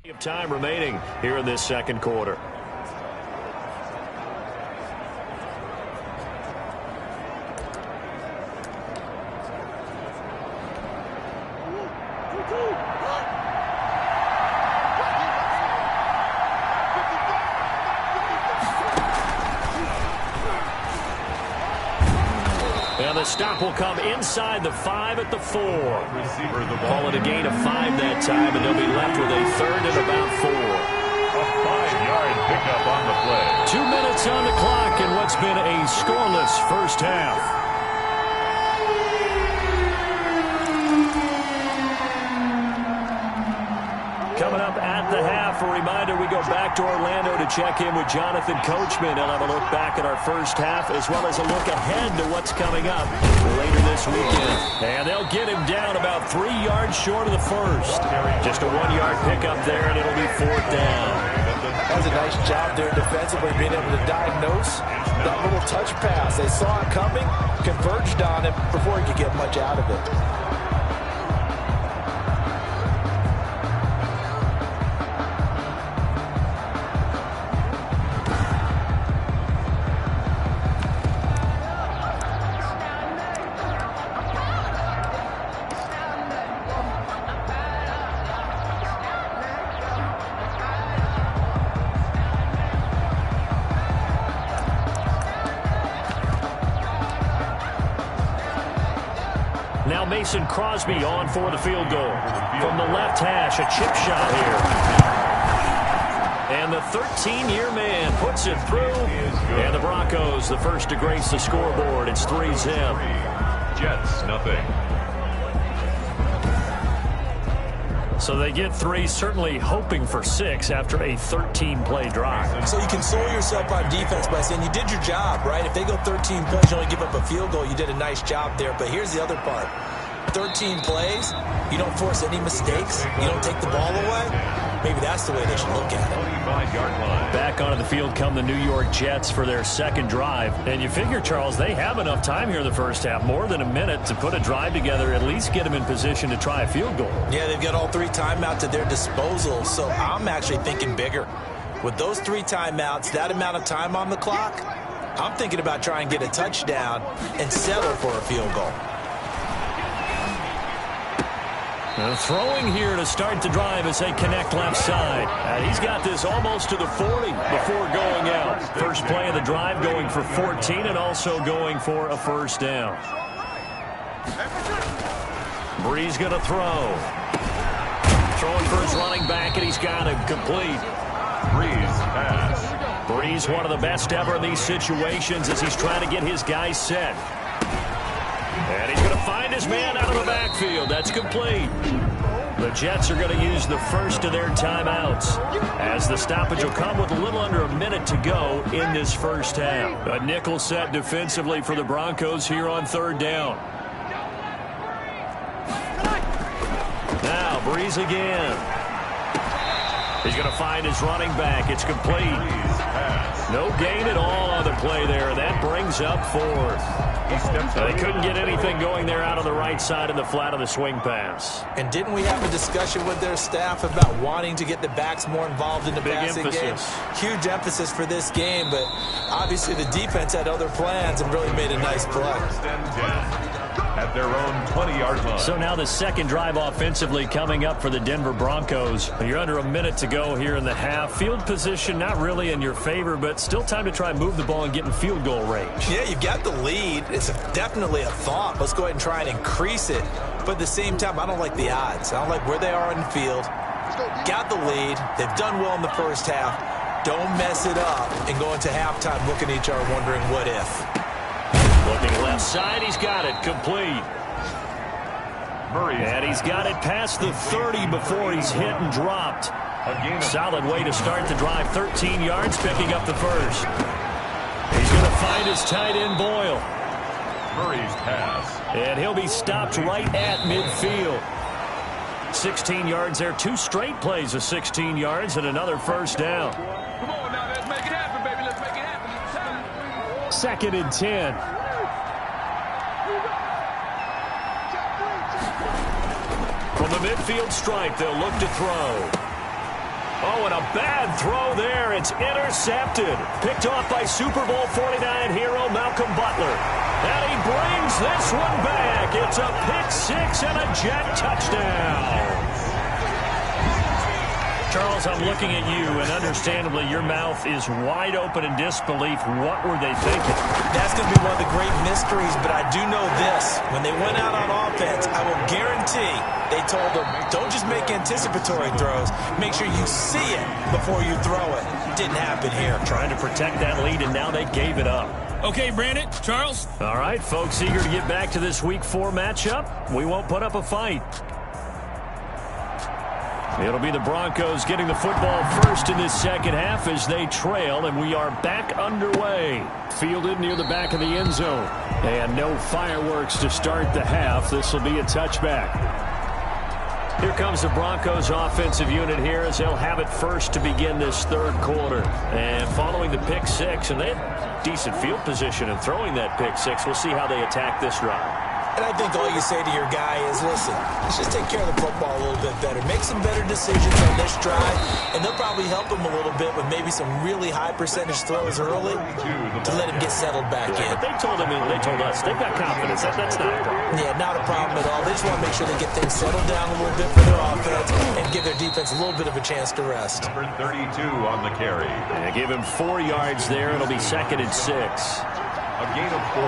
Of time remaining here in this second quarter. And the stop will come inside the 5 at the 4. Call it a gain of 5 that time, and they'll be left with a third and about 4. A 5-yard pickup on the play. 2 minutes on the clock in what's been a scoreless first half. Coming up at the half, a reminder we go back to Orlando to check in with Jonathan Coachman. He'll have a look back at our first half as well as a look ahead to what's coming up later this weekend. And they'll get him down about 3 yards short of the first. Just a 1-yard pickup there, and it'll be 4th down. That was a nice job there defensively, being able to diagnose that little touch pass. They saw it coming, converged on him before he could get much out of it. Now Mason Crosby on for the field goal. From the left hash, a chip shot here. And the 13-year man puts it through. And the Broncos, the first to grace the scoreboard. It's 3-zip. Jets, nothing. So they get 3, certainly hoping for 6 after a 13-play drive. So you console yourself on defense by saying you did your job, right? If they go 13 plays, you only give up a field goal, you did a nice job there. But here's the other part. 13 plays, you don't force any mistakes, you don't take the ball away. Maybe that's the way they should look at it. 25-yard line. Back onto the field come the New York Jets for their second drive. And you figure, Charles, they have enough time here in the first half, more than a minute, to put a drive together, at least get them in position to try a field goal. Yeah, they've got all 3 timeouts at their disposal, so I'm actually thinking bigger. With those 3 timeouts, that amount of time on the clock, I'm thinking about trying to get a touchdown and settle for a field goal. And throwing here to start the drive as they connect left side. And he's got this almost to the 40 before going out. First play of the drive going for 14 and also going for a first down. Breeze going to throw. Throwing for his running back, and he's got him complete. Breeze pass. Breeze, one of the best ever in these situations as he's trying to get his guys set. And he's going to find his man out of the backfield. That's complete. The Jets are going to use the first of their timeouts as the stoppage will come with a little under a minute to go in this first half. A nickel set defensively for the Broncos here on 3rd down. Now Breeze again. He's going to find his running back. It's complete. No gain at all on the play there. And that brings up 4th. They couldn't get anything going there out on the right side in the flat of the swing pass. And didn't we have a discussion with their staff about wanting to get the backs more involved in the passing game? Huge emphasis for this game, but obviously the defense had other plans and really made a nice play. At their own 20-yard line. So now the second drive offensively coming up for the Denver Broncos. You're under a minute to go here in the half. Field position not really in your favor, but still time to try and move the ball and get in field goal range. Yeah, you've got the lead. It's definitely a thought. Let's go ahead and try and increase it. But at the same time, I don't like the odds. I don't like where they are in the field. Got the lead. They've done well in the first half. Don't mess it up and go into halftime looking at each other wondering what if. Looking left side, he's got it complete. And he's got it past the 30 before he's hit and dropped. Solid way to start the drive. 13 yards, picking up the first. He's going to find his tight end, Boyle. Murray's pass. And he'll be stopped right at midfield. 16 yards there. 2 straight plays of 16 yards and another first down. Come on now, let's make it happen, baby. Let's make it happen. 2nd and 10. From the midfield stripe, they'll look to throw. Oh, and a bad throw there. It's intercepted. Picked off by Super Bowl 49 hero Malcolm Butler. And he brings this one back. It's a pick-6 and a Jet touchdown. Charles, I'm looking at you, and understandably, your mouth is wide open in disbelief. What were they thinking? That's going to be one of the great mysteries, but I do know this. When they went out on offense, I will guarantee they told them, don't just make anticipatory throws. Make sure you see it before you throw it. Didn't happen here. Trying to protect that lead, and now they gave it up. Okay, Brandon, Charles. All right, folks, eager to get back to this Week 4 matchup. We won't put up a fight. It'll be the Broncos getting the football first in this second half as they trail, and we are back underway. Fielded near the back of the end zone. And no fireworks to start the half. This will be a touchback. Here comes the Broncos offensive unit here as they'll have it first to begin this third quarter. And following the pick-6, and they had decent field position in throwing that pick-6. We'll see how they attack this drive. And I think all you say to your guy is, listen, let's just take care of the football a little bit better. Make some better decisions on this drive, and they'll probably help him a little bit with maybe some really high percentage throws early to let him get settled back in. But they told us, they've got confidence. That's not a problem. Yeah, not a problem at all. They just want to make sure they get things settled down a little bit for their offense and give their defense a little bit of a chance to rest. Number 32 on the carry. And give him 4 yards there. It'll be 2nd and 6. A gain of 4.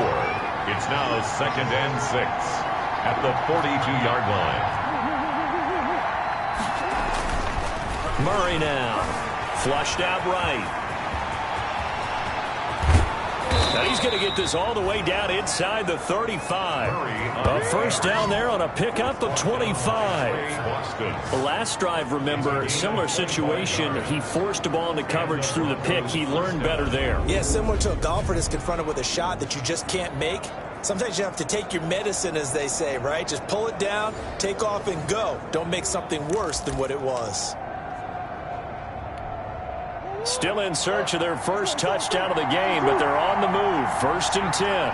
It's now 2nd and 6 at the 42-yard line. Murray now. Flushed out right. Now he's going to get this all the way down inside the 35. A first down there on a pickup of 25. The last drive, remember, similar situation. He forced the ball into coverage through the pick. He learned better there. Yeah, similar to a golfer that's confronted with a shot that you just can't make. Sometimes you have to take your medicine, as they say, right? Just pull it down, take off, and go. Don't make something worse than what it was. Still in search of their first touchdown of the game, but they're on the move. 1st and 10.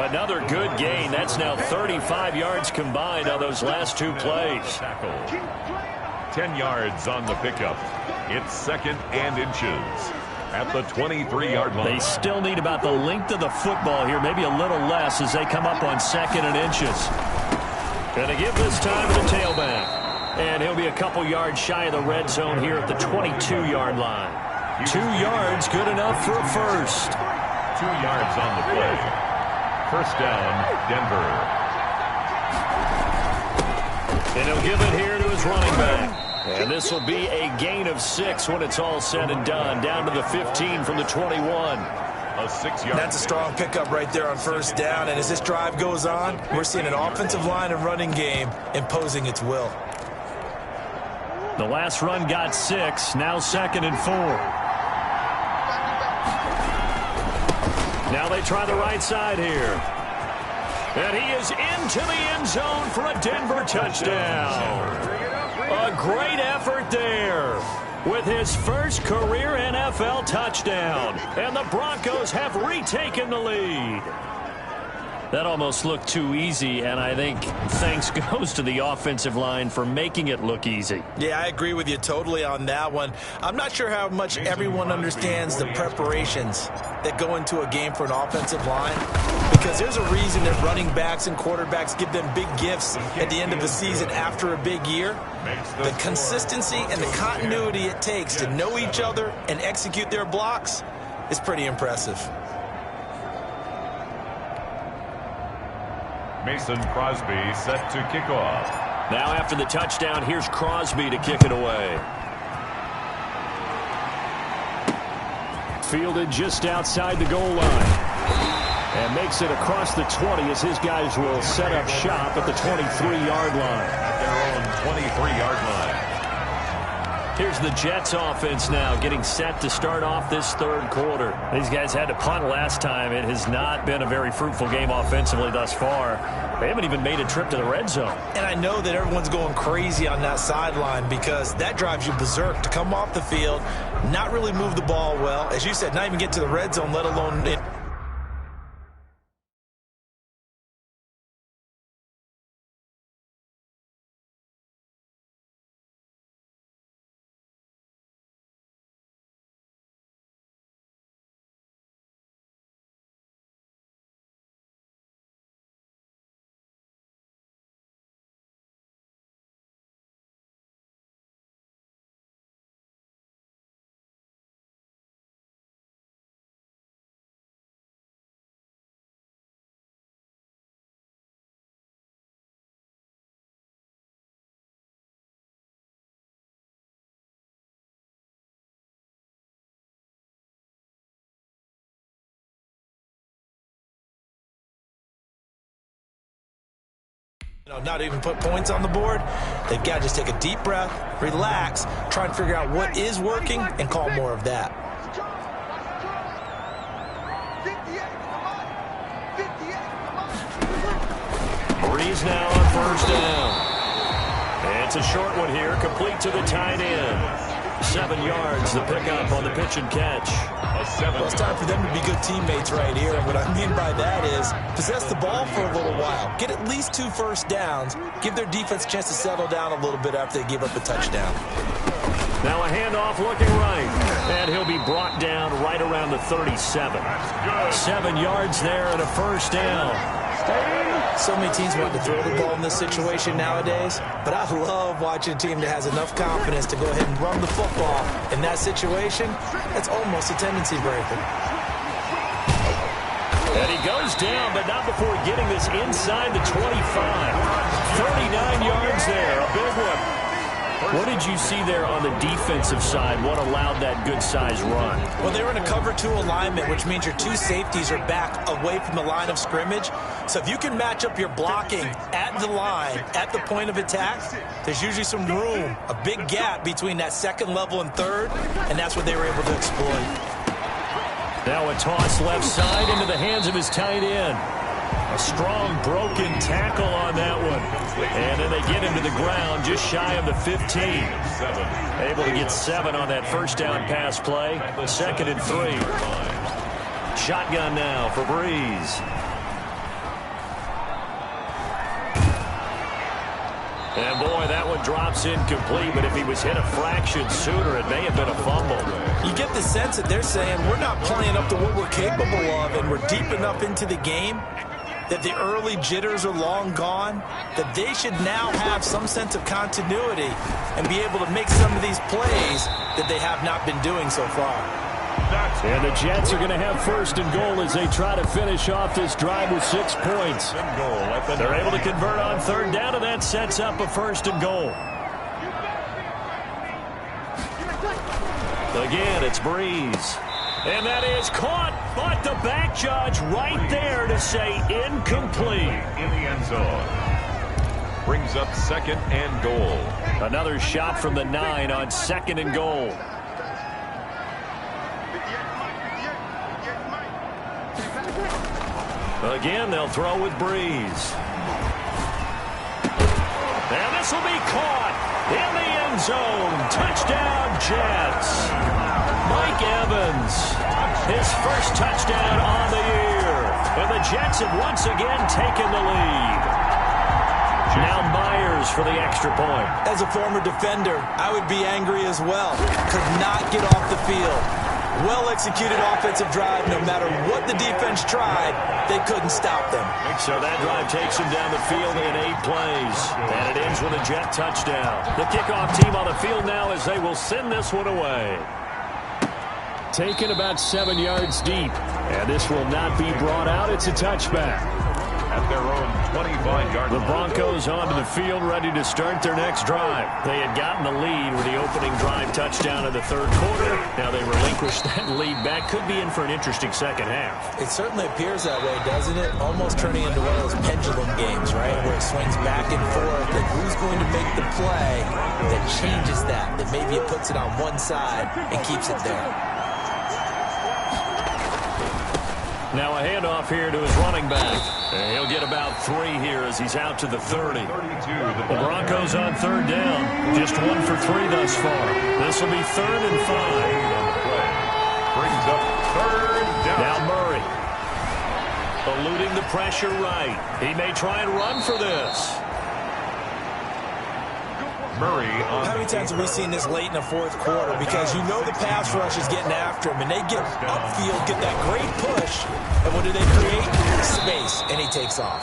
Another good gain. That's now 35 yards combined on those last 2 plays. 10 yards on the pickup. It's 2nd and inches at the 23-yard line. They still need about the length of the football here, maybe a little less as they come up on 2nd and inches. Going to give this time to the tailback. And he'll be a couple yards shy of the red zone here at the 22-yard line. 2 yards, good enough for a first. 2 yards on the play. First down, Denver. And he'll give it here to his running back. And this will be a gain of 6 when it's all said and done. Down to the 15 from the 21. A 6-yard. That's a strong pickup right there on first down. And as this drive goes on, we're seeing an offensive line and running game imposing its will. The last run got 6. Now 2nd and 4. Now they try the right side here. And he is into the end zone for a Denver touchdown. A great effort there with his first career NFL touchdown. And the Broncos have retaken the lead. That almost looked too easy, and I think thanks goes to the offensive line for making it look easy. Yeah, I agree with you totally on that one. I'm not sure how much everyone understands the preparations that go into a game for an offensive line, because there's a reason that running backs and quarterbacks give them big gifts at the end of the season after a big year. The consistency and the continuity it takes to know each other and execute their blocks is pretty impressive. Mason Crosby set to kick off. Now after the touchdown, here's Crosby to kick it away. Fielded just outside the goal line. And makes it across the 20 as his guys will set up shop at the 23-yard line. At their own 23-yard line. Here's the Jets offense now getting set to start off this third quarter. These guys had to punt last time. It has not been a very fruitful game offensively thus far. They haven't even made a trip to the red zone. And I know that everyone's going crazy on that sideline because that drives you berserk to come off the field, not really move the ball well. As you said, not even get to the red zone, let alone Not even put points on the board. They've got to just take a deep breath, relax, try and figure out what is working, and call more of that. Breeze now on first down. And it's a short one here, complete to the tight end. 7 yards, the pickup on the pitch and catch. Well, it's time for them to be good teammates right here. And what I mean by that is possess the ball for a little while. Get at least 2 first downs. Give their defense a chance to settle down a little bit after they give up a touchdown. Now a handoff looking right. And he'll be brought down right around the 37. 7 yards there and a first down. So many teams want to throw the ball in this situation nowadays, but I love watching a team that has enough confidence to go ahead and run the football. In that situation, that's almost a tendency breaker. And he goes down, but not before getting this inside the 25. 39 yards there, a big one. What did you see there on the defensive side? What allowed that good-sized run? Well, they were in a cover 2 alignment, which means your 2 safeties are back away from the line of scrimmage. So if you can match up your blocking at the line, at the point of attack, there's usually some room, a big gap between that second level and third, and that's what they were able to exploit. Now a toss left side into the hands of his tight end. A strong broken tackle on that one. And then they get him to the ground just shy of the 15. Able to get 7 on that first down pass play. 2nd and 3. Shotgun now for Breeze. And boy, that one drops incomplete, but if he was hit a fraction sooner, it may have been a fumble. You get the sense that they're saying we're not playing up to what we're capable of, and we're deep enough into the game that the early jitters are long gone, that they should now have some sense of continuity and be able to make some of these plays that they have not been doing so far. And the Jets are going to have 1st and goal as they try to finish off this drive with 6 points. They're able to convert on 3rd down, and that sets up a 1st and goal. Again, it's Breeze. And that is caught, but the back judge right there to say incomplete. In the end zone. Brings up 2nd and goal. Another shot from the 9 on 2nd and goal. Again, they'll throw with Breeze. And this will be caught in the end zone. Touchdown, Jets. Mike Evans, his first touchdown on the year. And the Jets have once again taken the lead. Now Myers for the extra point. As a former defender, I would be angry as well. Could not get off the field. Well-executed offensive drive. No matter what the defense tried, they couldn't stop them. So that drive takes him down the field in 8 plays. And it ends with a Jet touchdown. The kickoff team on the field now as they will send this one away. Taken about 7 yards deep. And this will not be brought out. It's a touchback. At their own 25-yard line. The Broncos onto the field, ready to start their next drive. They had gotten the lead with the opening drive touchdown in the 3rd quarter. Now they relinquished that lead back. Could be in for an interesting second half. It certainly appears that way, doesn't it? Almost turning into one of those pendulum games, right? Where it swings back and forth, and who's going to make the play that changes that? That maybe it puts it on one side and keeps it there. Now a handoff here to his running back. And he'll get about 3 here as he's out to the 30. The Broncos on 3rd down. Just 1 for 3 thus far. This will be 3rd and 5. Brings up 3rd down. Now Murray. Eluding the pressure right. He may try and run for this. Murray on How many times have we seen this late in the 4th quarter? Because you know the pass rush is getting after him, and they get upfield, get that great push, and what do they create? Space, and he takes off.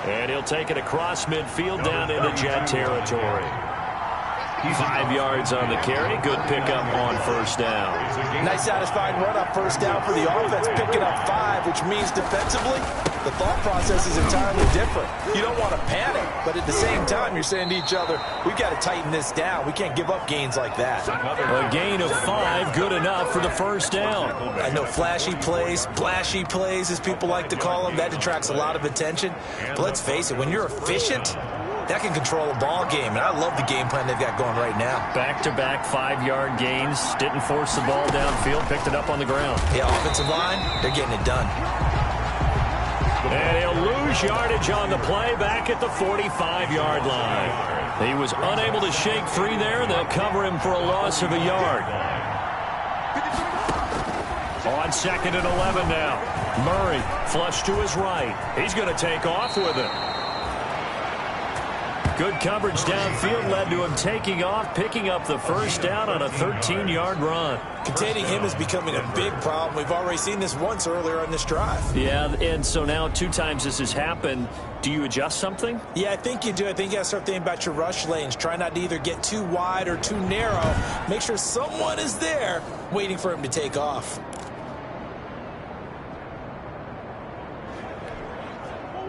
And he'll take it across midfield down into Jet territory. 5 yards on the carry. Good pickup on 1st down. Nice satisfying run up 1st down for the offense, picking up 5, which means defensively, the thought process is entirely different. You don't want to panic, but at the same time, you're saying to each other, we've got to tighten this down. We can't give up gains like that. A gain of 5, good enough for the 1st down. I know flashy plays, splashy plays, as people like to call them, that detracts a lot of attention. But let's face it, when you're efficient, that can control a ball game, and I love the game plan they've got going right now. Back-to-back 5-yard gains. Didn't force the ball downfield. Picked it up on the ground. Yeah, offensive line, they're getting it done. And he'll lose yardage on the play back at the 45-yard line. He was unable to shake free there. They'll cover him for a loss of a yard. On 2nd and 11 now. Murray flush to his right. He's going to take off with it. Good coverage downfield led to him taking off, picking up the first down on a 13-yard run. Containing him is becoming a big problem. We've already seen this once earlier on this drive. Yeah, and so now 2 times this has happened. Do you adjust something? Yeah, I think you do. I think you got to start thinking about your rush lanes. Try not to either get too wide or too narrow. Make sure someone is there waiting for him to take off.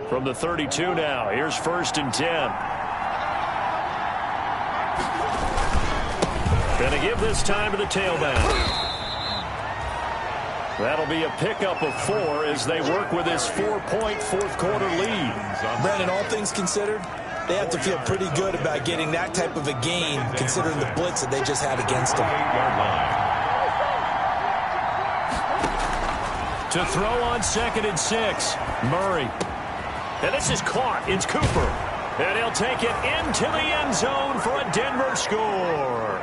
From the 32 now, here's 1st and 10. Going to give this time to the tailback. That'll be a pickup of 4 as they work with this 4-point fourth-quarter lead. Brandon, all things considered, they have to feel pretty good about getting that type of a gain, considering the blitz that they just had against them. To throw on 2nd and 6, Murray. And this is caught. It's Cooper. And he'll take it into the end zone for a Denver score.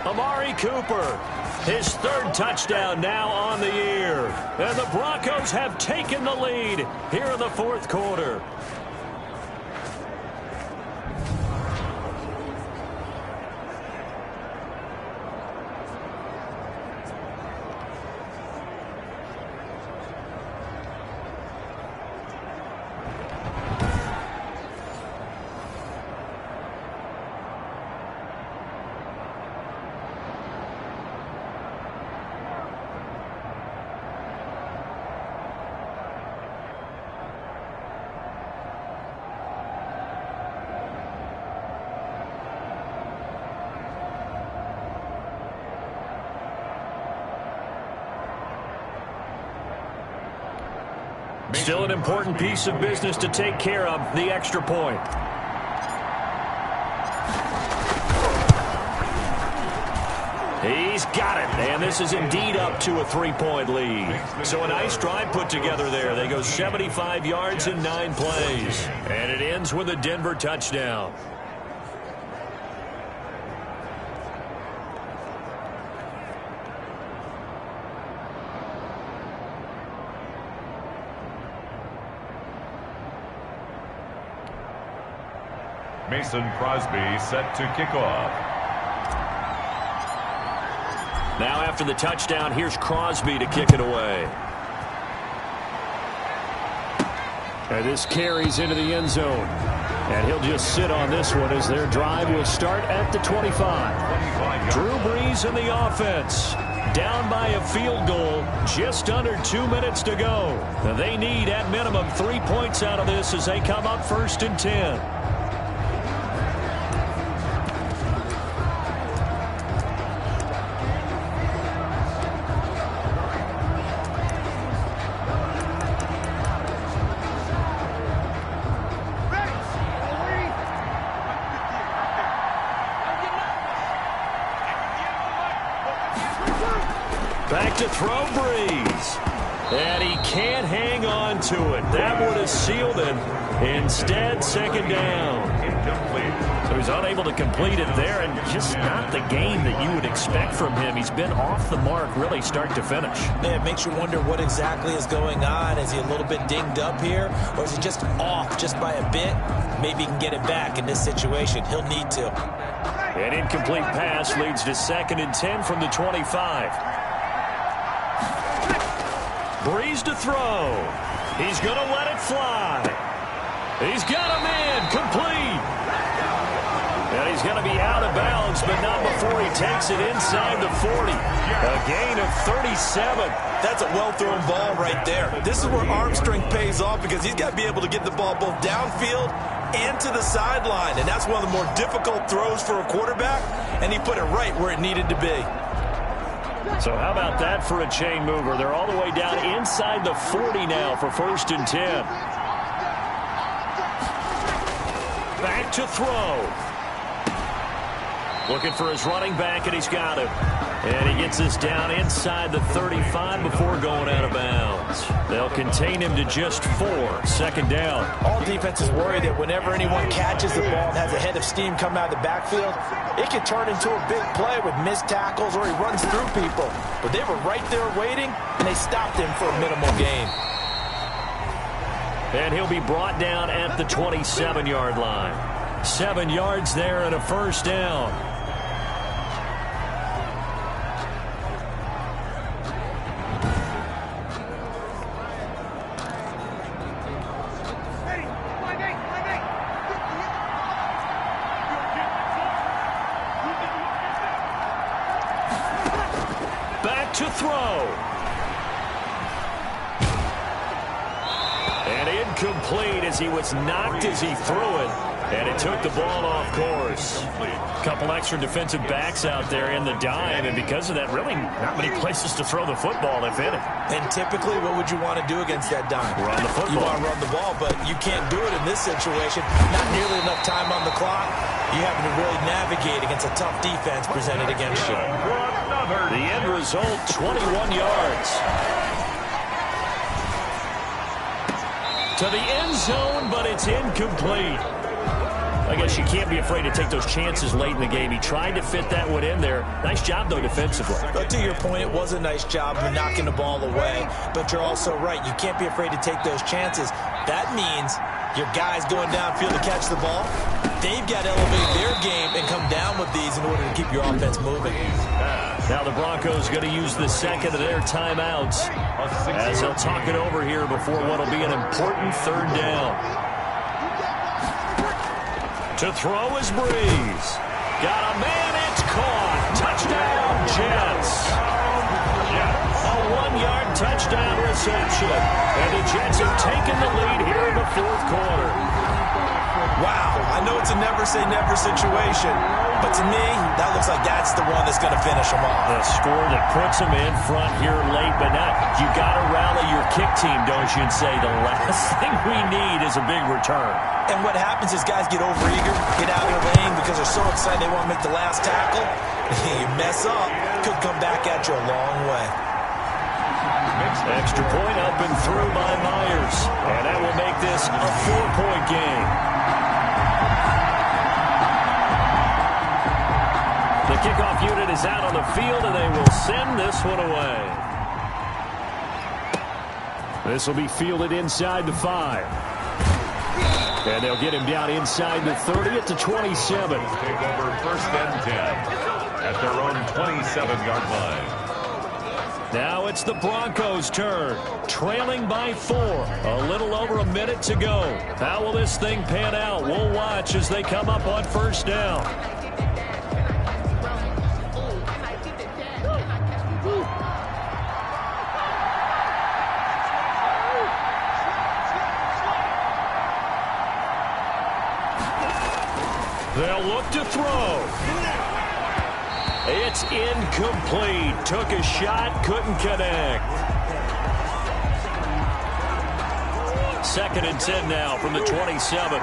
Amari Cooper, his 3rd touchdown now on the year. And the Broncos have taken the lead here in the 4th quarter. Still an important piece of business to take care of, the extra point. He's got it, and this is indeed up to a 3-point lead. So a nice drive put together there. They go 75 yards in 9 plays. And it ends with a Denver touchdown. Mason Crosby set to kick off. Now after the touchdown, here's Crosby to kick it away. And this carries into the end zone. And he'll just sit on this one as their drive will start at the 25. Drew Brees in the offense. Down by a field goal, just under 2 minutes to go. Now they need at minimum 3 points out of this as they come up 1st and 10. Back to throw Brees. And he can't hang on to it. That would have sealed it. Instead, 2nd down. So he's unable to complete it there, and just not the game that you would expect from him. He's been off the mark really start to finish. Yeah, it makes you wonder what exactly is going on. Is he a little bit dinged up here, or is he just off just by a bit? Maybe he can get it back in this situation. He'll need to. An incomplete pass leads to 2nd and 10 from the 25. Brees to throw. He's going to let it fly. He's got him in. Complete. And he's going to be out of bounds, but not before he takes it inside the 40. A gain of 37. That's a well-thrown ball right there. This is where arm strength pays off because he's got to be able to get the ball both downfield and to the sideline. And that's one of the more difficult throws for a quarterback, and he put it right where it needed to be. So how about that for a chain mover? They're all the way down inside the 40 now for 1st and 10. Back to throw. Looking for his running back, and he's got him. And he gets us down inside the 35 before going out of bounds. They'll contain him to just 4. Second down. All defenses worry that whenever anyone catches the ball and has a head of steam come out of the backfield, it can turn into a big play with missed tackles or he runs through people. But they were right there waiting, and they stopped him for a minimal gain. And he'll be brought down at the 27-yard line. 7 yards there and a first down. Back to throw. And incomplete as he was knocked as he threw it. And it took the ball off course. A couple extra defensive backs out there in the dime, and because of that, really not many places to throw the football, if any. And typically, what would you want to do against that dime? Run the football. You want to run the ball, but you can't do it in this situation. Not nearly enough time on the clock. You having to really navigate against a tough defense presented against you. The end result, 21 yards. To the end zone, but it's incomplete. I guess you can't be afraid to take those chances late in the game. He tried to fit that one in there. Nice job, though, defensively. But to your point, it was a nice job of knocking the ball away. But you're also right. You can't be afraid to take those chances. That means your guys going downfield to catch the ball, they've got to elevate their game and come down with these in order to keep your offense moving. Now the Broncos going to use the second of their timeouts as they'll talk it over here before what will be an important third down. To throw is Breeze. Got a man, it's caught. Touchdown, Jets. A 1-yard touchdown reception. And the Jets have taken the lead here in the fourth quarter. Wow, I know it's a never-say-never situation, but to me, that looks like that's the one that's going to finish them off. The score that puts them in front here late, but now you got to rally your kick team, don't you, and say the last thing we need is a big return. And what happens is guys get overeager, get out of their lane because they're so excited they want to make the last tackle. You mess up, could come back at you a long way. Extra point up and through by Myers. And that will make this a 4-point game. The kickoff unit is out on the field, and they will send this one away. This will be fielded inside the 5. And they'll get him down inside the 30 at the 27. Take over first and 10 at their own 27-yard line. Now it's the Broncos' turn, trailing by 4. A little over a minute to go. How will this thing pan out? We'll watch as they come up on first down. They'll look to throw. It's incomplete. Took a shot, couldn't connect. 2nd and 10 now from the 27.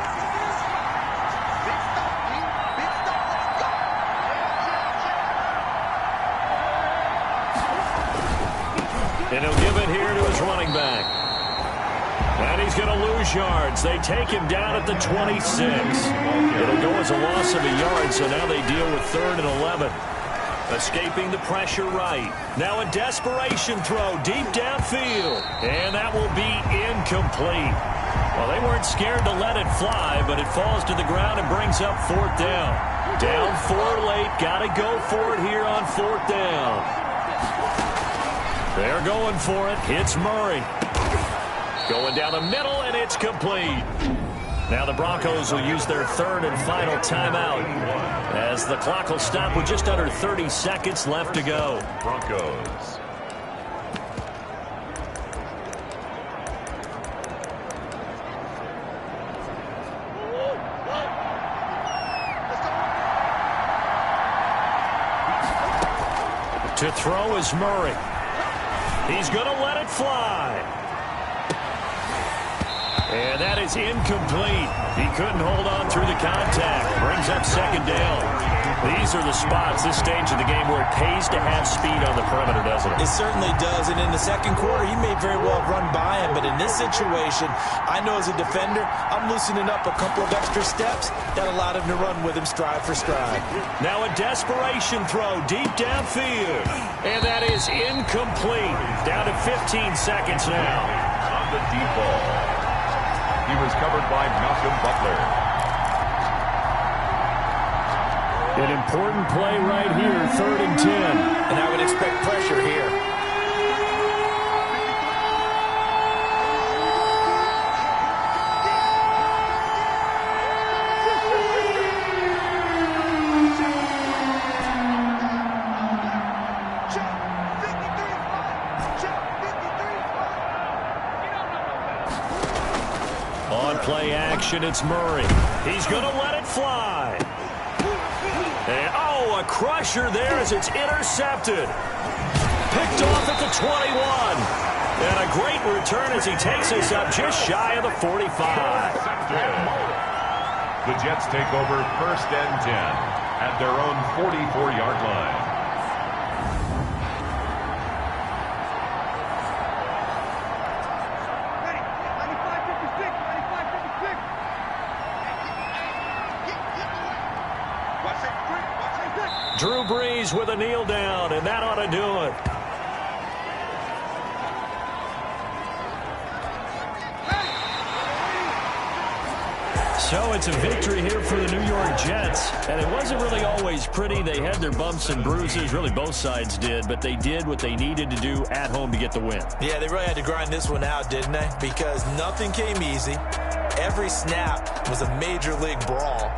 And he'll give it here to his running back. And he's going to lose yards. They take him down at the 26. It'll go as a loss of a yard, so now they deal with 3rd and 11. Escaping the pressure right. Now a desperation throw deep downfield. And that will be incomplete. Well, they weren't scared to let it fly, but it falls to the ground and brings up 4th down. Down 4 late. Got to go for it here on 4th down. They're going for it. It's Murray. Going down the middle, and it's complete. Now the Broncos will use their 3rd and final timeout as the clock will stop with just under 30 seconds left to go. Broncos. To throw is Murray. He's going to let it fly. And that is incomplete. He couldn't hold on through the contact. Brings up second down. These are the spots, this stage of the game, where it pays to have speed on the perimeter, doesn't it? It certainly does. And in the second quarter, he may very well run by him. But in this situation, I know as a defender, I'm loosening up a couple of extra steps that allowed him to run with him stride for stride. Now a desperation throw deep downfield. And that is incomplete. Down to 15 seconds now. On the deep ball. He was covered by Malcolm Butler. An important play right here, 3rd and 10. And I would expect pressure here. On play action, it's Murray. He's going to let it fly. And, oh, a crusher there as it's intercepted. Picked off at the 21. And a great return as he takes us up just shy of the 45. The Jets take over 1st and 10 at their own 44-yard line. Drew Brees with a kneel down, and that ought to do it. So it's a victory here for the New York Jets, and it wasn't really always pretty. They had their bumps and bruises, really both sides did, but they did what they needed to do at home to get the win. Yeah, they really had to grind this one out, didn't they? Because nothing came easy. Every snap was a major league brawl.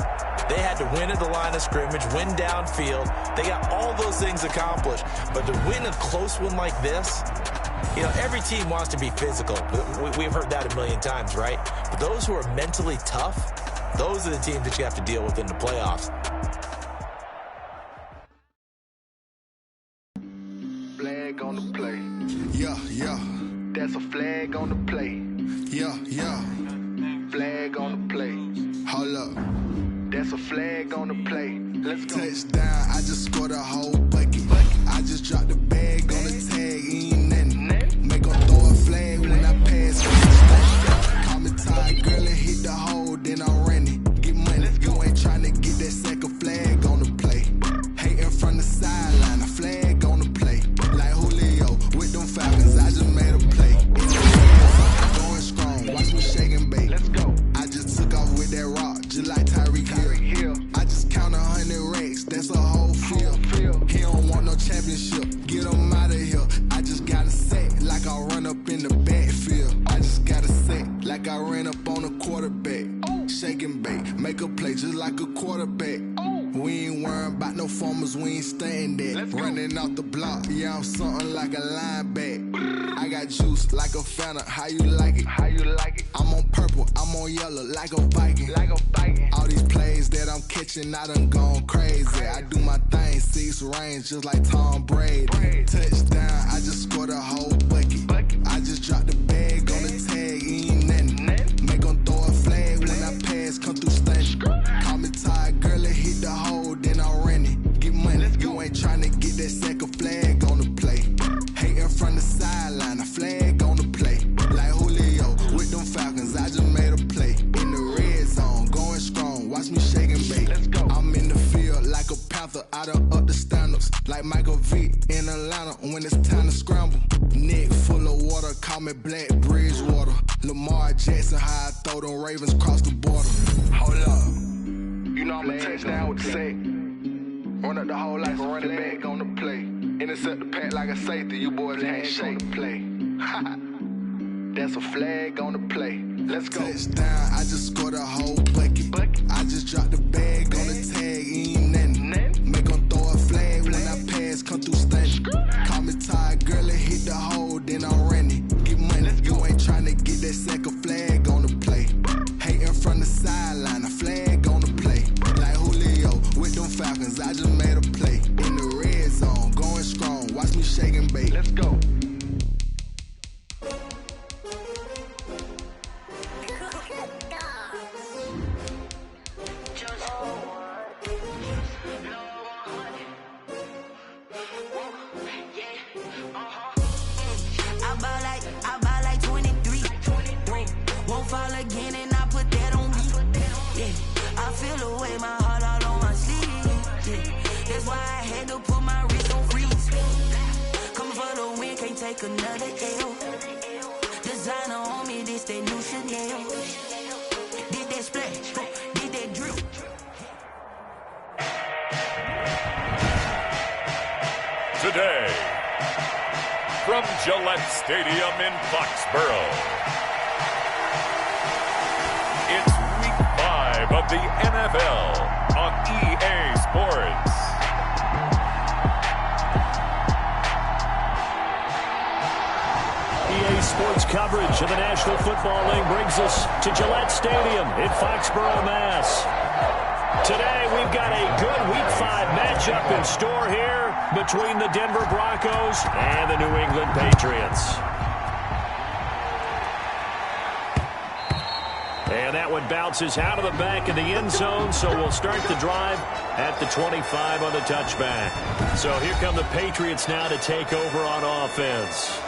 They had to win at the line of scrimmage, win downfield. They got all those things accomplished. But to win a close one like this, you know, every team wants to be physical. We've heard that a million times, right? But those who are mentally tough, those are the teams that you have to deal with in the playoffs. Flag on the play. Yeah, yeah. That's a flag on the play. Yeah, yeah. Flag on the play. Hold up. That's a flag on the play. Let's go. Touchdown, I just scored a whole bucket. I just dropped the bag on the tag, ain't nothing. Make her throw a flag when I pass. Call me tired, girl, and hit the hole, then I'm running. Get money, you ain't trying to get that second flag on the play. Hating from the sideline, a flag on the play. Like Julio with them Falcons, I just made a play. Going strong, watch me shake and bake. Let's go. I just took off with that rock, just like Tyreek Hill. I just count 100 racks, that's a whole field. He don't want no championship, get him out of here. I just got a set, like I run up in the backfield. I just got a set, like I ran up on a quarterback. Shake and bake, make a play just like a quarterback. We ain't worrying about no formers, we ain't staying there. Running off the block, yeah, I'm something like a linebacker. I got juice like a Fanta, how you like it? How you like it? I'm on purple, I'm on yellow, like a Viking. Like a Viking. All these plays that I'm catching, I done gone crazy. I do my thing, 6 range, just like Tom Brady. Touchdown, I just scored a whole bucket. I just dropped the bag on the tag, ain't nothing. Make them throw a flag when I pass, come through stunning. Call me tired, girl, and hit the hole, then I'm running. Get money, you ain't trying to get that second flag on the play. Hating from the sideline, a flag on the play. Like Julio with them Falcons, I just made a play. In the red zone, going strong, watch me shake and bake. I'm in the field like a Panther, I done up the standards. Like Michael Vick in Atlanta when it's time to scramble. Neck full of water, call me Black Bridgewater. Lamar Jackson, how I throw them Ravens cross the border. Hold up, you know I'm a touchdown with the sack. Run up the whole like a running back on the play. Intercept the pack like a safety, you boys can't shake the play. That's a flag on the play. Let's go. Touchdown, I just scored a whole bucket. I just dropped the bag on the tag, ain't nothing. Make them throw a flag when I pass, come through stunning. Call me tired, girl, and hit the hole, then I'm running. Get money, you ain't trying to get that second flag on the play. Hating from the sideline, a flag on the play. Like Julio with them Falcons, I just made a play. In the red zone, going strong, watch me shake and bake. Let's go. Won't fall again, and I put that on me. Yeah, I feel the way, my heart all on my sleeve. Yeah, that's why I had to put my wrist on freeze. Coming for the win, can't take another L. Designer on me, this that new Chanel. Did that splash, did that drip. Today, from Gillette Stadium in Foxborough, it's Week 5 of the NFL on EA Sports. EA Sports coverage of the National Football League brings us to Gillette Stadium in Foxborough, Mass. Today, we've got a good Week 5 matchup in store here between the Denver Broncos and the New England Patriots. And that one bounces out of the back of the end zone, so we'll start the drive at the 25 on the touchback. So here come the Patriots now to take over on offense.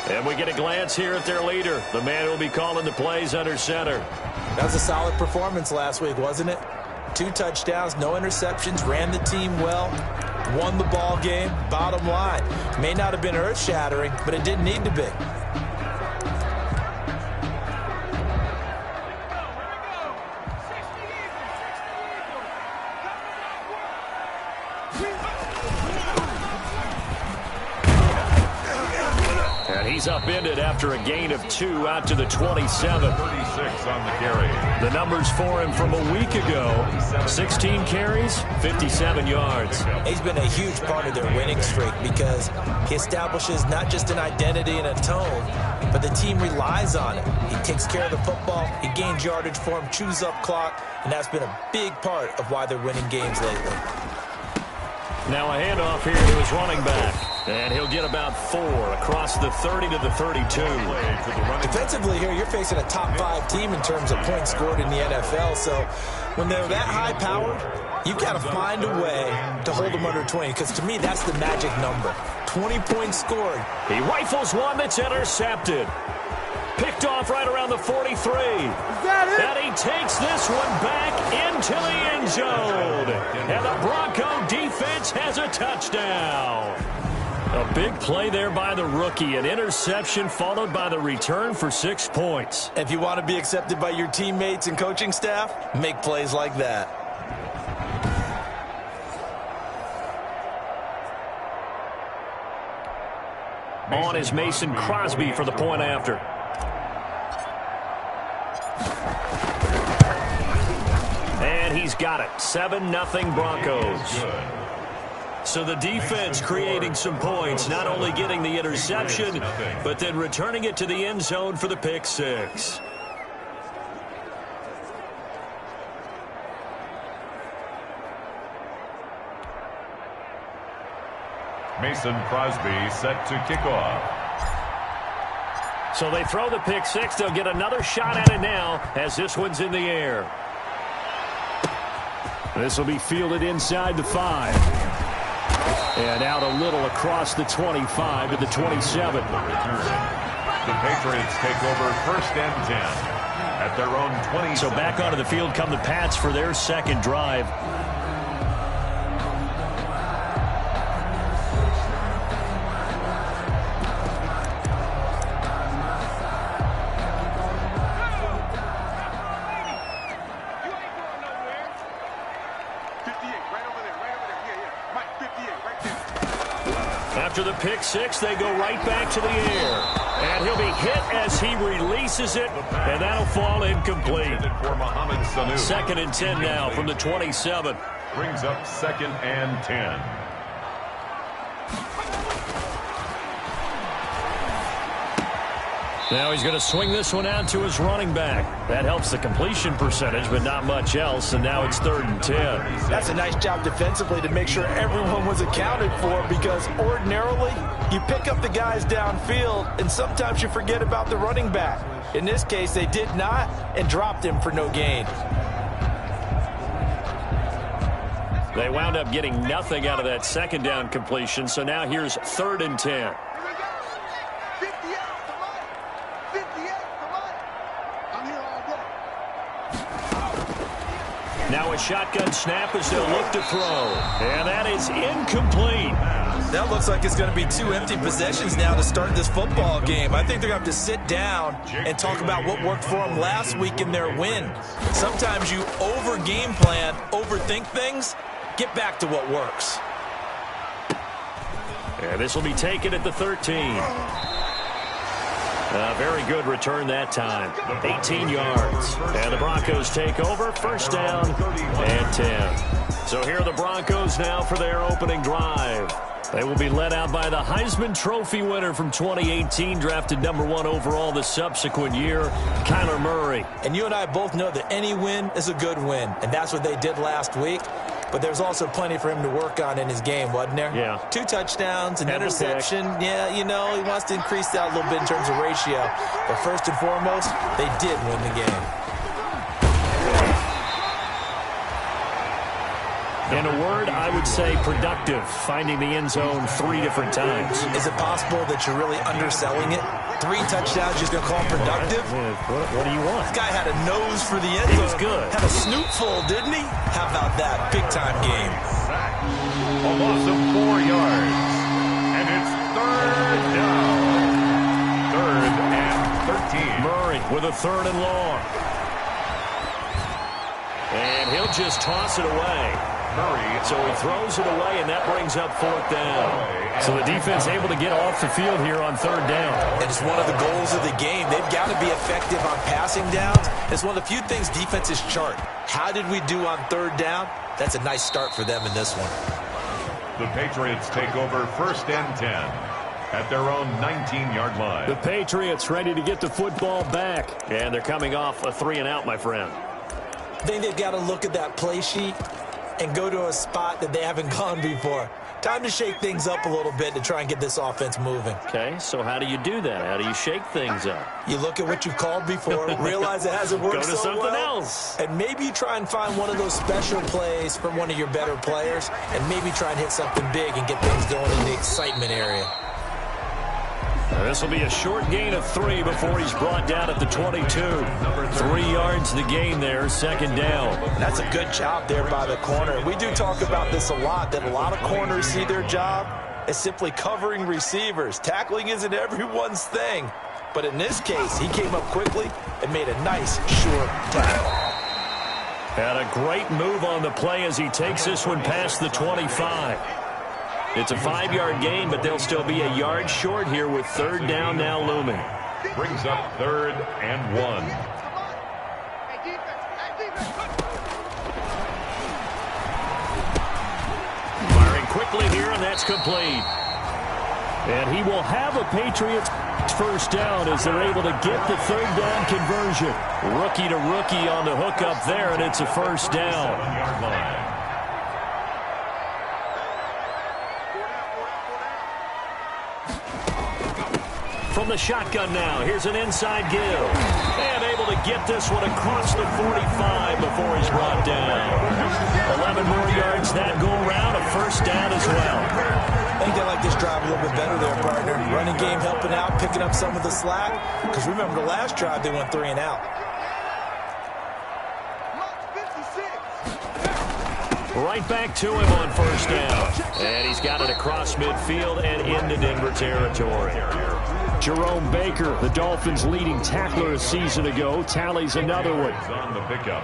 And we get a glance here at their leader, the man who will be calling the plays under center. That was a solid performance last week, wasn't it? 2 touchdowns, no interceptions, ran the team well, won the ball game. Bottom line, may not have been earth-shattering, but it didn't need to be. And he's upended after a gain of 2 out to the 27. 36 on the carry. The numbers for him from a week ago, 16 carries, 57 yards. He's been a huge part of their winning streak because he establishes not just an identity and a tone, but the team relies on it. He takes care of the football, he gains yardage for him, chews up clock, and that's been a big part of why they're winning games lately. Now a handoff here to his running back. And he'll get about 4 across the 30 to the 32. Defensively here, you're facing a top 5 team in terms of points scored in the NFL. So when they're that high-powered, you've got to find a way to hold them under 20. Because to me, that's the magic number. 20 points scored. He rifles one that's intercepted. Picked off right around the 43. Is that it? And he takes this one back into the end zone. And the Bronco defense has a touchdown. A big play there by the rookie. An interception followed by the return for 6 points. If you want to be accepted by your teammates and coaching staff, make plays like that. On is Mason Crosby for the point after. And he's got it. 7-0 Broncos. So the defense creating some points, not only getting the interception, but then returning it to the end zone for the pick 6. Mason Crosby set to kick off. So they throw the pick 6. They'll get another shot at it now as this one's in the air. This will be fielded inside the 5. And out a little across the 25 to the 27. The Patriots take over 1st and 10 at their own 20. So back onto the field come the Pats for their second drive. After the pick 6, they go right back to the air. And he'll be hit as he releases it, and that'll fall incomplete. For Mohamed Sanu. 2nd and 10 now from the 27. Brings up 2nd and 10. Now he's going to swing this one out to his running back. That helps the completion percentage, but not much else, and now it's 3rd and 10. That's a nice job defensively to make sure everyone was accounted for, because ordinarily you pick up the guys downfield, and sometimes you forget about the running back. In this case, they did not and dropped him for no gain. They wound up getting nothing out of that 2nd down completion, so now here's 3rd and 10. I'm here. Now a shotgun snap as they'll look to throw. And that is incomplete. That looks like it's going to be 2 empty possessions now to start this football game. I think they're going to have to sit down and talk about what worked for them last week in their win. Sometimes you over-game plan, overthink things. Get back to what works. And this will be taken at the 13. Very good return that time. 18 yards. And the Broncos take over. First down and 10. So here are the Broncos now for their opening drive. They will be led out by the Heisman Trophy winner from 2018, drafted #1 overall the subsequent year, Kyler Murray. And you and I both know that any win is a good win, and that's what they did last week. But there's also plenty for him to work on in his game, wasn't there? Yeah. 2 touchdowns, an interception. Yeah, you know, he wants to increase that a little bit in terms of ratio. But first and foremost, they did win the game. In a word, I would say productive, finding the end zone 3 different times. Is it possible that you're really underselling it? 3 touchdowns, you're going to call him productive? What do you want? This guy had a nose for the end zone. He was good. Had a snoot full, didn't he? How about that? Big-time game. A loss of 4 yards. And it's 3rd down. 3rd and 13. Murray with a 3rd and long. And he'll just toss it away. So he throws it away, and that brings up 4th down. So the defense able to get off the field here on 3rd down. And it's one of the goals of the game. They've got to be effective on passing downs. It's one of the few things defenses chart. How did we do on 3rd down? That's a nice start for them in this one. The Patriots take over 1st and 10 at their own 19-yard line. The Patriots ready to get the football back. And they're coming off a 3-and-out, my friend. I think they've got to look at that play sheet and go to a spot that they haven't gone before. Time to shake things up a little bit to try and get this offense moving. Okay, so how do you do that? How do you shake things up? You look at what you've called before, realize it hasn't worked Go to so something well, else. and maybe you try and find one of those special plays from one of your better players, and maybe try and hit something big and get things going in the excitement area. This will be a short gain of 3 before he's brought down at the 22. 3 yards the gain there, 2nd down. That's a good job there by the corner. We do talk about this a lot, that a lot of corners see their job as simply covering receivers. Tackling isn't everyone's thing. But in this case, he came up quickly and made a nice, short tackle. And a great move on the play as he takes this one past the 25. It's a 5-yard gain, but they'll still be a yard short here with 3rd down now looming. Brings up 3rd and 1. Firing quickly here, and that's complete. And he will have a Patriots first down as they're able to get the 3rd down conversion. Rookie to rookie on the hook up there, and it's a first down. From the shotgun now, here's an inside give. And able to get this one across the 45 before he's brought down. 11 more yards that go around, a first down as well. I think they like this drive a little bit better there, partner. Running game helping out, picking up some of the slack. Because remember, the last drive, they went 3-and-out. Right back to him on first down. And he's got it across midfield and into Denver territory. Jerome Baker, the Dolphins' leading tackler a season ago, tallies another one. On the pickup.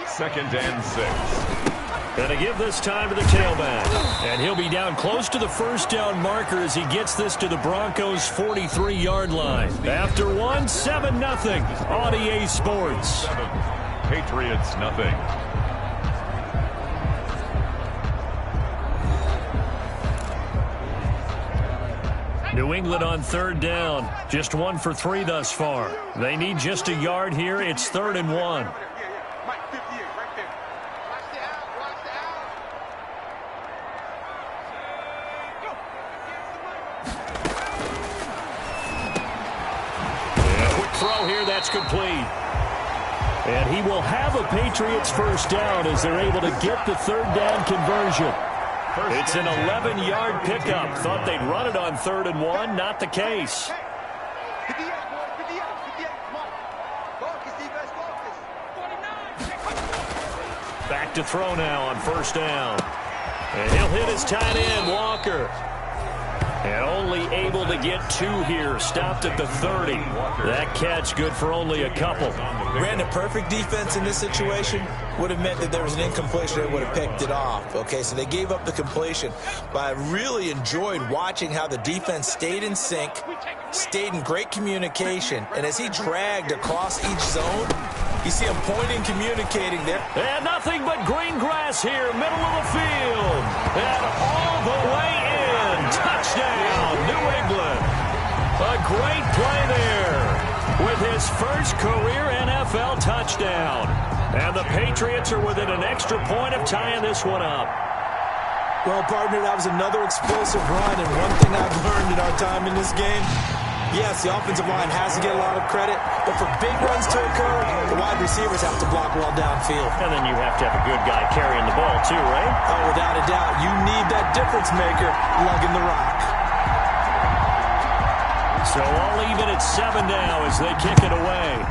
2nd and 6. Going to give this time to the tailback. And he'll be down close to the first down marker as he gets this to the Broncos' 43-yard line. After 7-0 on EA Sports. Patriots nothing. New England on 3rd down. Just 1 for 3 thus far. They need just a yard here. It's 3rd and 1. Quick throw here. That's complete. And he will have a Patriots first down as they're able to get the 3rd down conversion. It's an 11-yard pickup. Thought they'd run it on 3rd and 1. Not the case. Back to throw now on first down. And he'll hit his tight end, Walker. And only able to get 2 here. Stopped at the 30. That catch good for only a couple. Brandon, perfect defense in this situation would have meant that there was an incompletion. They would have picked it off. Okay, so they gave up the completion. But I really enjoyed watching how the defense stayed in sync, stayed in great communication. And as he dragged across each zone, you see him pointing, communicating there. And nothing but green grass here, middle of the field. And all the way in. Touchdown, New England. A great play there with his first career NFL touchdown. And the Patriots are within an extra point of tying this one up. Well, partner, that was another explosive run. And one thing I've learned in our time in this game, yes, the offensive line has to get a lot of credit, but for big runs to occur, the wide receivers have to block well downfield. And then you have to have a good guy carrying the ball too, right? Oh, without a doubt. You need that difference maker lugging the rock. So all even at 7 now as they kick it away.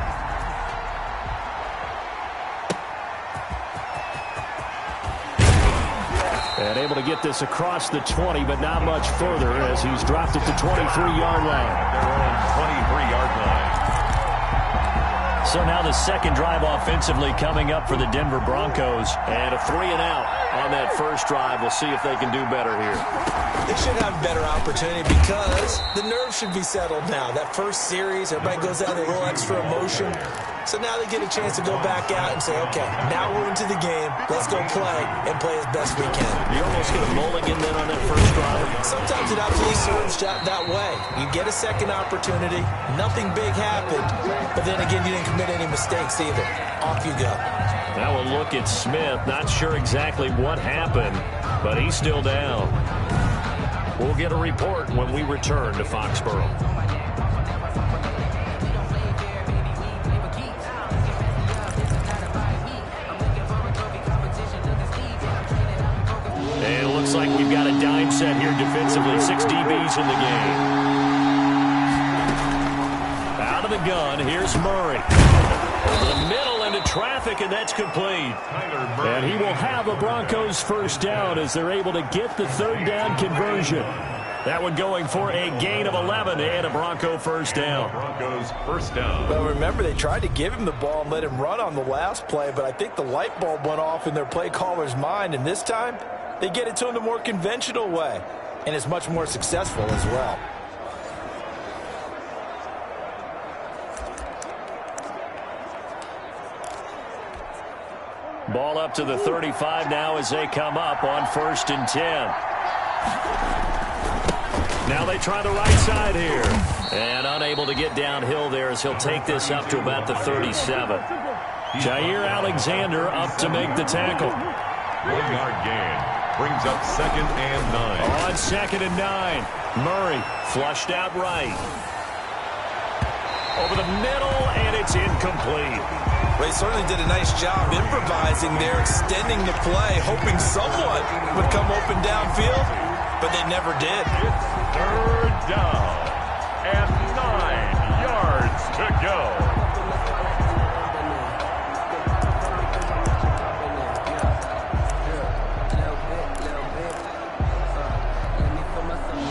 And able to get this across the 20, but not much further as he's dropped it to 23-yard line. Their own 23-yard line. So now the second drive offensively coming up for the Denver Broncos. And a 3-and-out on that first drive. We'll see if they can do better here. They should have a better opportunity because the nerves should be settled now. That first series, everybody goes out with a little extra emotion. So now they get a chance to go back out and say, okay, now we're into the game. Let's go play and play as best we can. You almost get a mulligan then on that first drive. Sometimes it absolutely serves that way. You get a second opportunity. Nothing big happened. But then again, you didn't commit any mistakes either. Off you go. Now we'll look at Smith. Not sure exactly what happened, but he's still down. We'll get a report when we return to Foxborough. And it looks like we've got a dime set here defensively. 6 DBs in the game. Out of the gun, here's Murray. Over the middle into traffic, and that's complete. And he will have a Broncos first down as they're able to get the third down conversion. That one going for a gain of 11 and a Bronco first down. Broncos first down. Well, remember, they tried to give him the ball and let him run on the last play, but I think the light bulb went off in their play caller's mind, and this time they get it to him the more conventional way, and it's much more successful as well. Ball up to the 35 now as they come up on 1st and 10. Now they try the right side here. And unable to get downhill there as he'll take this up to about the 37. Jair Alexander up to make the tackle. 1-yard gain. Brings up 2nd and 9. On 2nd and 9. Murray flushed out right. Over the middle, and it's incomplete. Well, he certainly did a nice job improvising there, extending the play, hoping someone would come open downfield, but they never did. It's 3rd down and 9 yards to go.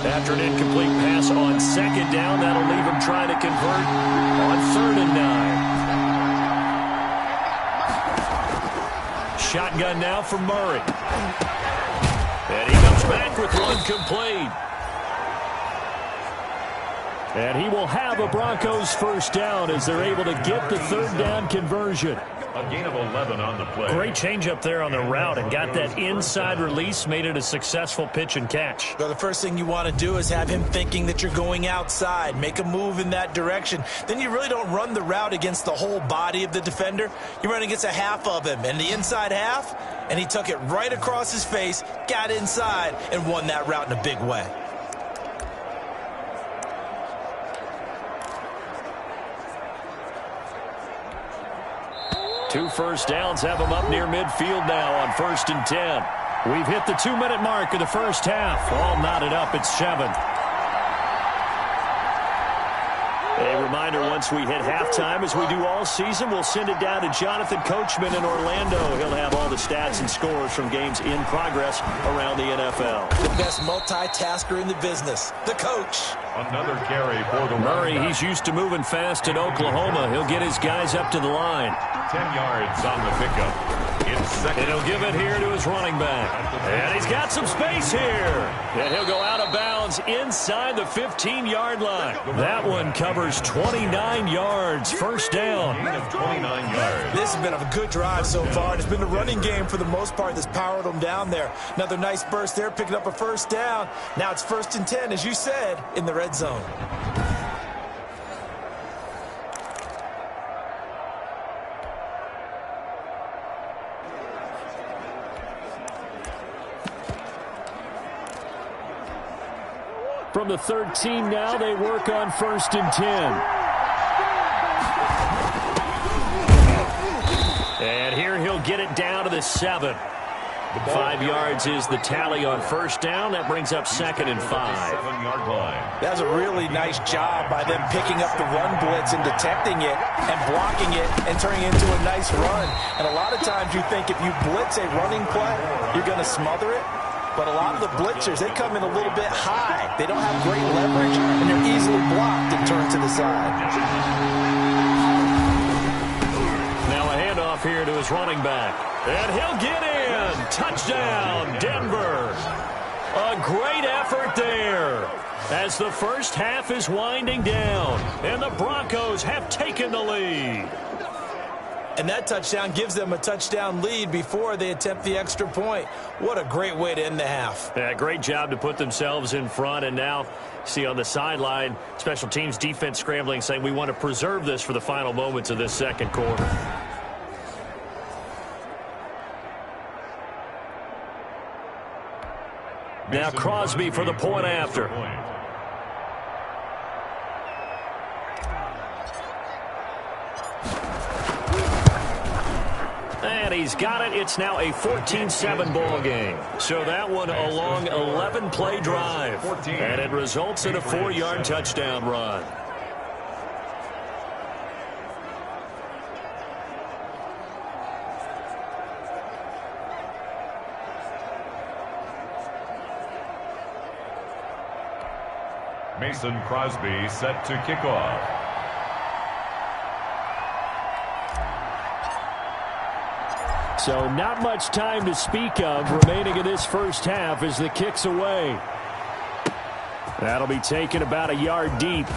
After an incomplete pass on 2nd down, that'll leave him trying to convert on 3rd and 9. Shotgun now for Murray. And he comes back with one complete. And he will have a Broncos first down as they're able to get the third down conversion. A gain of 11 on the play. Great change up there on the route and got that inside release, made it a successful pitch and catch. Well, the first thing you want to do is have him thinking that you're going outside, make a move in that direction. Then you really don't run the route against the whole body of the defender. You run against a half of him, and the inside half, and he took it right across his face, got inside, and won that route in a big way. Two first downs have them up near midfield now on 1st and 10. We've hit the 2-minute mark of the first half. All knotted up at 7. A reminder, once we hit halftime, as we do all season, we'll send it down to Jonathan Coachman in Orlando. He'll have all the stats and scores from games in progress around the NFL. The best multitasker in the business, the coach. Another carry for the Murray, he's used to moving fast in Oklahoma. He'll get his guys up to the line. 10 yards on the pickup. It's second. And he'll give it here to his running back. And he's got some space here. And he'll go out of bounds inside the 15-yard line. That one covers 29 yards. First down. 29 yards. This has been a good drive so far. It's been the running game for the most part that's powered them down there. Another nice burst there, picking up a first down. Now it's 1st and 10, as you said, in the red zone. From the 13 now, they work on 1st and 10. And here he'll get it down to the 7. 5 yards is the tally on first down. That brings up 2nd and 5. 7-yard line. That was a really nice job by them picking up the run blitz and detecting it and blocking it and turning it into a nice run. And a lot of times you think if you blitz a running play, you're going to smother it. But a lot of the blitzers, they come in a little bit high. They don't have great leverage, and they're easily blocked and turned to the side. Now a handoff here to his running back. And he'll get in. Touchdown, Denver. A great effort there as the first half is winding down, and the Broncos have taken the lead. And that touchdown gives them a touchdown lead before they attempt the extra point. What a great way to end the half. Yeah, great job to put themselves in front. And now, see on the sideline, special teams defense scrambling, saying we want to preserve this for the final moments of this second quarter. Now Crosby for the point after. And he's got it. It's now a 14-7 ball game. So that one a long 11-play drive. And it results in a 4-yard touchdown run. Mason Crosby set to kick off. So not much time to speak of remaining in this first half as the kick's away. That'll be taken about a yard deep.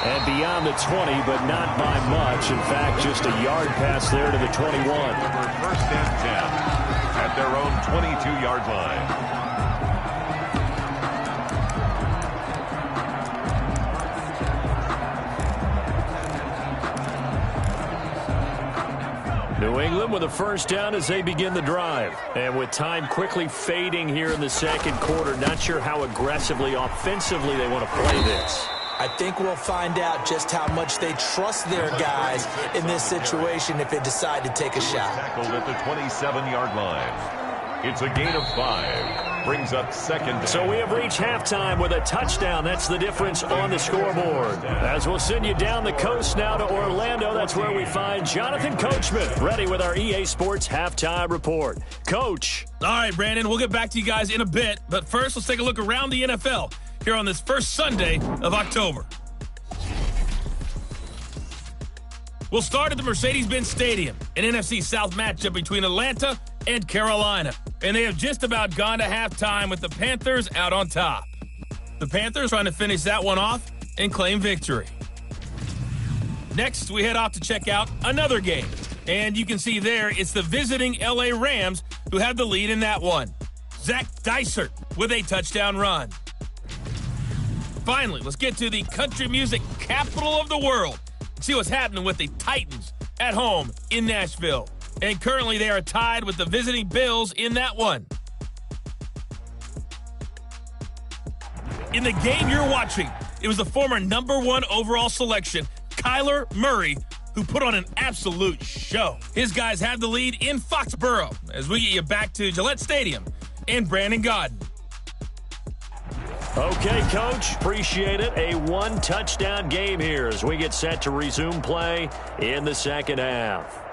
And beyond the 20, but not by much. In fact, just a yard pass there to the 21. First and 10 at their own 22-yard line. New England with a first down as they begin the drive. And with time quickly fading here in the second quarter, not sure how aggressively, offensively they want to play this. I think we'll find out just how much they trust their guys in this situation if they decide to take a shot. Tackled at the 27-yard line. It's a gain of 5. Brings up second down. So we have reached halftime with a touchdown. That's the difference on the scoreboard. As we'll send you down the coast now to Orlando, that's where we find Jonathan Coachman, ready with our EA Sports Halftime Report. Coach. All right, Brandon, we'll get back to you guys in a bit. But first, let's take a look around the NFL here on this first Sunday of October. We'll start at the Mercedes-Benz Stadium, an NFC South matchup between Atlanta and Carolina. And they have just about gone to halftime with the Panthers out on top. The Panthers trying to finish that one off and claim victory. Next, we head off to check out another game. And you can see there, it's the visiting LA Rams who have the lead in that one. Zach Dysert with a touchdown run. Finally, let's get to the country music capital of the world. See what's happening with the Titans at home in Nashville. And currently they are tied with the visiting Bills in that one. In the game you're watching, it was the former #1 overall selection, Kyler Murray, who put on an absolute show. His guys have the lead in Foxborough as we get you back to Gillette Stadium and Brandon Gaudin. Okay, Coach, appreciate it. A one-touchdown game here as we get set to resume play in the second half.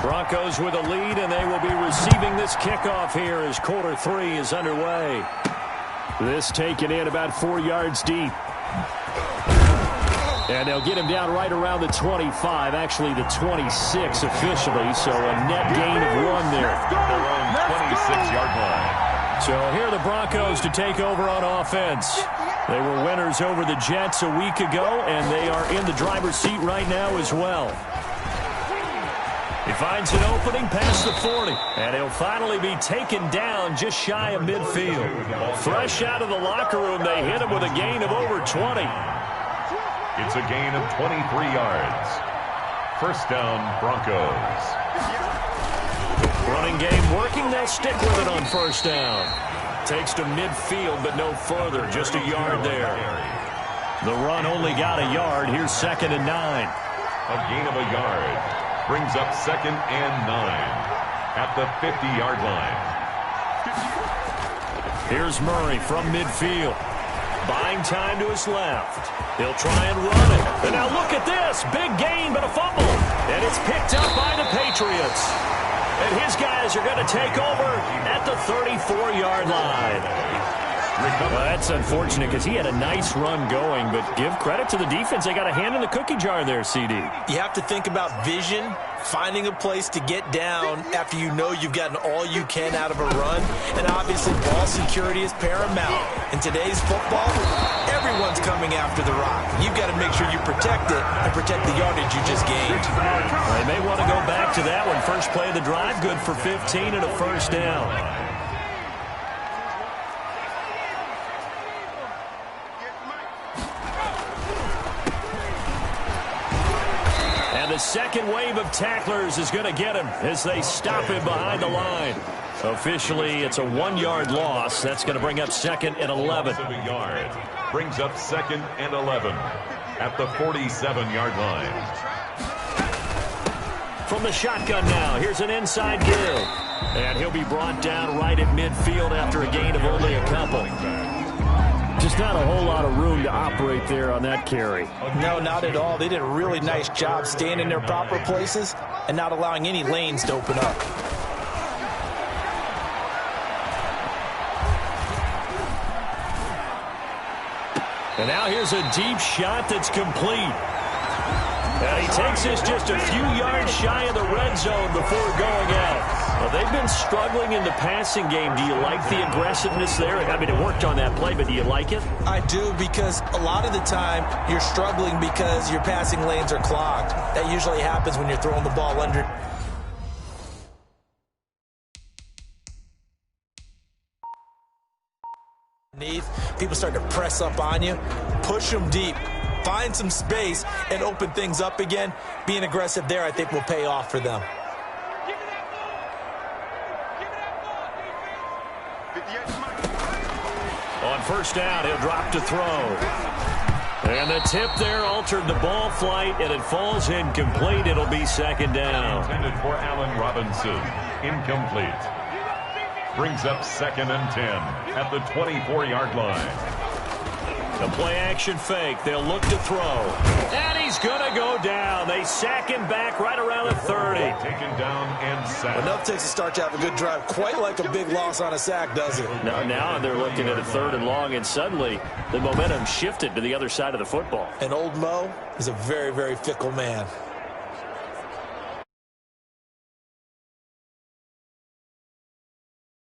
Broncos with a lead, and they will be receiving this kickoff here as quarter 3 is underway. This taken in about 4 yards deep. And they'll get him down right around the 25, actually the 26 officially, so a net gain of 1 there. Their own 26-yard line. So here are the Broncos to take over on offense. They were winners over the Jets a week ago, and they are in the driver's seat right now as well. He finds an opening past the 40, and he'll finally be taken down just shy of midfield. Fresh out of the locker room, they hit him with a gain of over 20. It's a gain of 23 yards. First down, Broncos. Running game working. They'll stick with it on first down. Takes to midfield, but no further. Just a yard there. The run only got a yard. Here's 2nd and 9. A gain of a yard. Brings up 2nd and 9 at the 50-yard line. Here's Murray from midfield. Buying time to his left. He'll try and run it. And now look at this. Big gain, but a fumble. And it's picked up by the Patriots. And his guys are going to take over at the 34-yard line. Well, that's unfortunate because he had a nice run going, but give credit to the defense. They got a hand in the cookie jar there, CD. You have to think about vision, finding a place to get down after you know you've gotten all you can out of a run. And obviously, ball security is paramount. In today's football, everyone's coming after the rock. You've got to make sure you protect it and protect the yardage you just gained. They may want to go back to that one. First play of the drive, good for 15 and a first down. The second wave of tacklers is going to get him as they stop him behind the line. Officially, it's a 1-yard loss. That's going to bring up 2nd and 11. Brings up 2nd and 11 at the 47-yard line. From the shotgun now, here's an inside give. And he'll be brought down right at midfield after a gain of only a couple. Just not a whole lot of room to operate there on that carry. No, not at all. They did a really nice job staying in their proper places and not allowing any lanes to open up. And now here's a deep shot that's complete. And he takes this just a few yards shy of the red zone before going out. Well, they've been struggling in the passing game. Do you like the aggressiveness there? I mean, it worked on that play, but do you like it? I do, because a lot of the time you're struggling because your passing lanes are clogged. That usually happens when you're throwing the ball under. People start to press up on you, push them deep, find some space, and open things up again. Being aggressive there, I think, will pay off for them. On first down, he'll drop to throw. And the tip there altered the ball flight, and it falls incomplete. It'll be 2nd down. Intended for Allen Robinson. Incomplete. Brings up 2nd and 10 at the 24-yard line. The play-action fake. They'll look to throw. And he's going to go down. They sack him back right around the 30. Taken down and sacked. Enough takes a start to have a good drive. Quite like a big loss on a sack, does it? Now they're looking at a 3rd and long, and suddenly the momentum shifted to the other side of the football. And old Mo is a very, very fickle man.